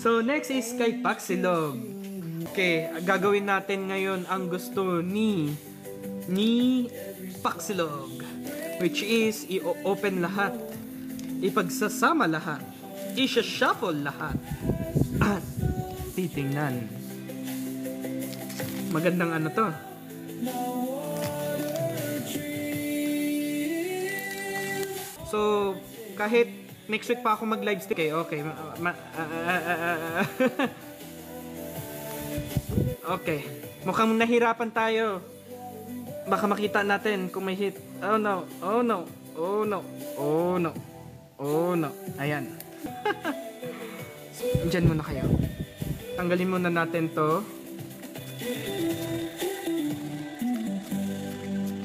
So, next is kay Paxilog. Okay, gagawin natin ngayon ang gusto ni Paxilog, which is i-open lahat, ipagsasama lahat, i-shuffle lahat, at titingnan. Magandang ano to. So, kahit next week pa ako mag-live stream. Okay. Okay. Mukhang nahirapan tayo. Baka makita natin kung may hit. Oh no. Oh no. Oh no. Oh no. Oh no. Ayan. Diyan muna kayo. Tanggalin muna natin to.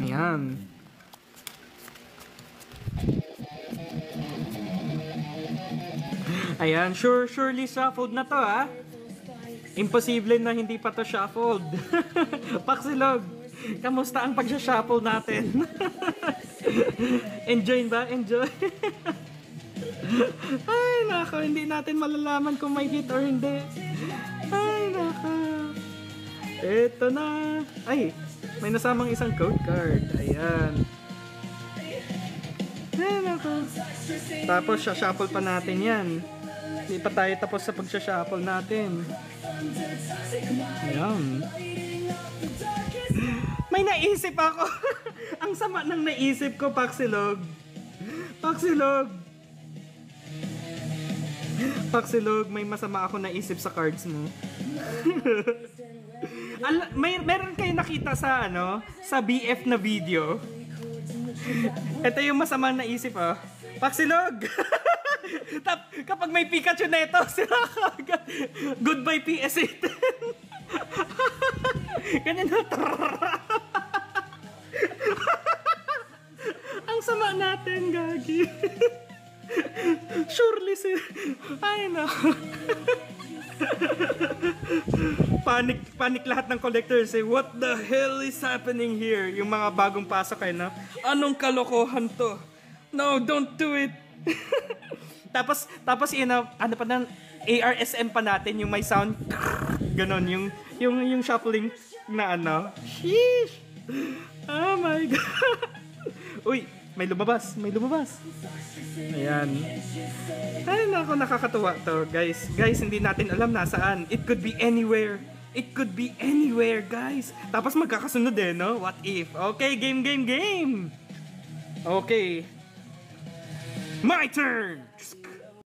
Ayan. Ayan, surely shuffled na to, ha? Imposible na hindi pa to shuffled. Paxilog, kamusta ang pag-shuffle natin? Enjoy ba? Enjoy? Ay, nako, hindi natin malalaman kung may hit or hindi. Ay, nako. Eto na. Ay, may nasamang isang code card. Ayan. Ay, nako. Tapos, shuffle pa natin yan. Hindi pa tayo tapos sa pag-shuffle natin. Ayan. May naisip ako. Ang sama ng naisip ko, Paxilog. Paxilog. Paxilog, may masama ako naisip sa cards mo. Meron kayo nakita sa ano, sa BF na video. Ito yung masamang naisip, oh. Paxilog. Kapag may Pikachu na ito, sila agad. Goodbye PS8. Ganyan na. Ang sama natin, gagi. Surely si... Ay na. Panic lahat ng collectors. Say, what the hell is happening here? Yung mga bagong pasok ay na, anong kalokohan to? No, don't do it. Tapos yun, ano pa na, ARSM pa natin yung may sound. Ganon, yung shuffling na ano. Sheesh. Oh my God. Uy, may lumabas. Ayan. Ay, naku, nakakatuwa to, guys. Guys, hindi natin alam nasaan. It could be anywhere. It could be anywhere, guys. Tapos magkakasunod eh, no? What if? Okay, game. Okay. My turn!